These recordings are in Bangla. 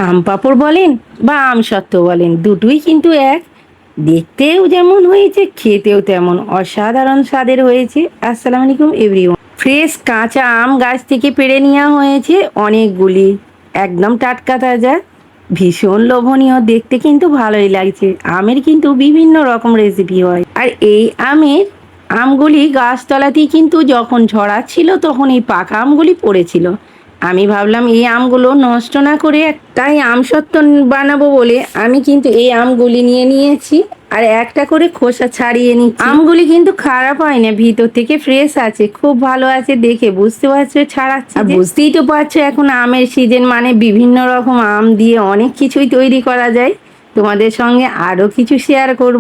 আম পাঁপড় বলেন বা আম সত্ত্ব বলেন, দুটোই কিন্তু এক। দেখতেও যেমন হয়েছে, খেতেও তেমন অসাধারণ স্বাদের হয়েছে। আসসালামু আলাইকুম এভরিওয়ান। ফ্রেশ কাঁচা আম গাছ থেকে পেড়ে নেওয়া হয়েছে অনেকগুলি, একদম টাটকা তাজা, ভীষণ লোভনীয়, দেখতে কিন্তু ভালোই লাগছে। আমের কিন্তু বিভিন্ন রকম রেসিপি হয়, আর এই আমগুলি গাছতলাতেই কিন্তু যখন ঝরাচ্ছিল তখন এই পাকা আমগুলি পড়েছিল। আমি ভাবলাম এই আমগুলো নষ্ট না করে তাই আমসত্ত্ব বানাবো বলে আমি কিন্তু এই আমগুলি নিয়ে নিয়েছি, আর একটা করে খোসা ছাড়িয়ে নিচ্ছি। আমগুলি কিন্তু খারাপ হয় না, ভিতর থেকে ফ্রেশ আছে, খুব ভালো আছে, দেখে বুঝতে পারছো ছাড়াচ্ছি। আর বুঝতেই তো পারছো এখন আমের সিজন, মানে বিভিন্ন রকম আম দিয়ে অনেক কিছুই তৈরি করা যায়। তোমাদের সঙ্গে আরও কিছু শেয়ার করব।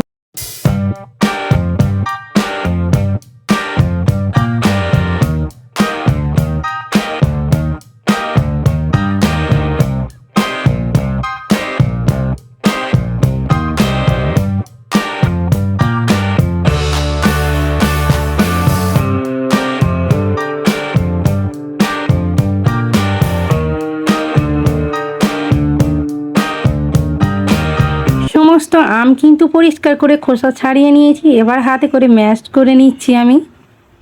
সমস্ত আম কিন্তু পরিষ্কার করে খোসা ছাড়িয়ে নিয়েছি, এবার হাতে করে ম্যাশ করে নিচ্ছি আমি।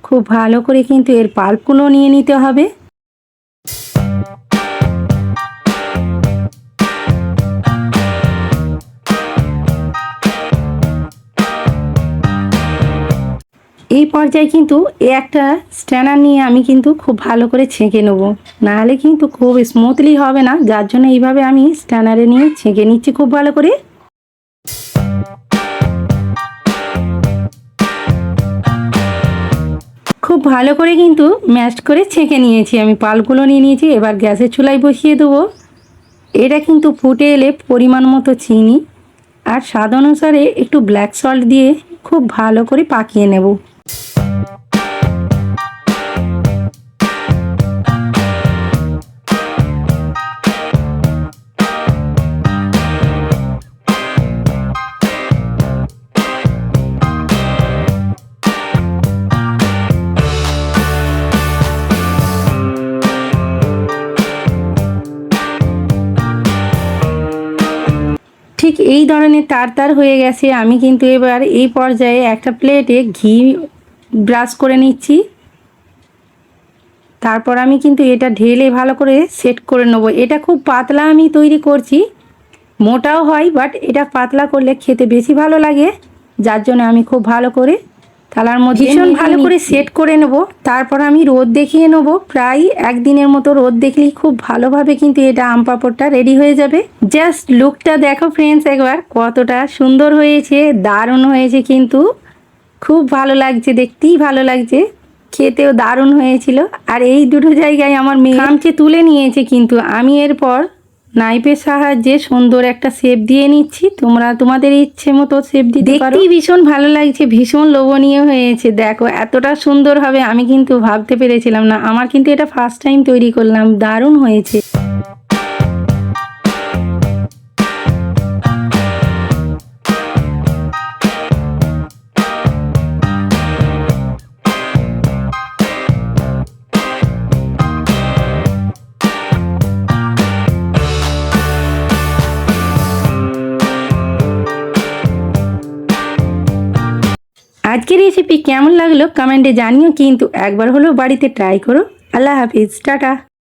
খুব ভালো করে কিন্তু এর পাল্পগুলো নিয়ে নিতে হবে। এই পর্যায়ে কিন্তু একটা স্ট্যানার নিয়ে আমি কিন্তু খুব ভালো করে ছেঁকে নেব, নাহলে কিন্তু খুব স্মুথলি হবে না, যার জন্য এইভাবে আমি স্ট্যানারে নিয়ে ছেঁকে নিচ্ছি খুব ভালো করে। খুব ভালো করে কিন্তু ম্যাশ করে ছেঁকে নিয়েছি আমি, পালগুলো নিয়ে নিয়েছি। এবার গ্যাসের চুলায় বসিয়ে দেবো। এটা কিন্তু ফুটে এলে পরিমাণ মতো চিনি আর স্বাদ অনুসারে একটু ব্ল্যাক সল্ট দিয়ে খুব ভালো করে পাকিয়ে নেব। ঠিক এই ধরনের তার হয়ে গেছে। আমি কিন্তু এবার এই পর্যায়ে একটা প্লেটে ঘি ব্রাশ করে নিচ্ছি। তারপর আমি কিন্তু এটা ঢেলে ভালো করে সেট করে নেব। এটা খুব পাতলা আমি তৈরি করছি, মোটাও হয়, বাট এটা পাতলা করলে খেতে বেশি ভালো লাগে, যার জন্য আমি খুব ভালো করে থালার মধ্যে ভীষণ ভালো করে সেট করে নেব। তারপর আমি রোদ দেখিয়ে নেব, প্রায় একদিনের মতো রোদ দেখলেই খুব ভালোভাবে কিন্তু এটা আম পাঁপড়টা রেডি হয়ে যাবে। জাস্ট লুকটা দেখো ফ্রেন্ডস, একবার কতটা সুন্দর হয়েছে, দারুণ হয়েছে, কিন্তু খুব ভালো লাগছে, দেখতেই ভালো লাগছে, খেতেও দারুণ হয়েছিল। আর এই দুটো জায়গায় আমার মেয়ে খামচে তুলে নিয়েছে, কিন্তু আমি এরপর নাইফের সাহায্যে সুন্দর একটা শেপ দিয়ে নিচ্ছি। তোমরা তোমাদের ইচ্ছে মতো শেপ দিতে পারো। দেখতেই ভীষণ ভালো লাগছে, ভীষণ লোভনীয় হয়েছে। দেখো এতটা সুন্দর হবে আমি কিন্তু ভাবতে পেরেছিলাম না। আমার কিন্তু এটা ফার্স্ট টাইম তৈরি করলাম, দারুণ হয়েছে। আজকের রেসিপি কেমন লাগলো কমেন্টে জানিও, কিন্তু একবার হলেও বাড়িতে ট্রাই করো। আল্লাহ হাফিজ, টাটা।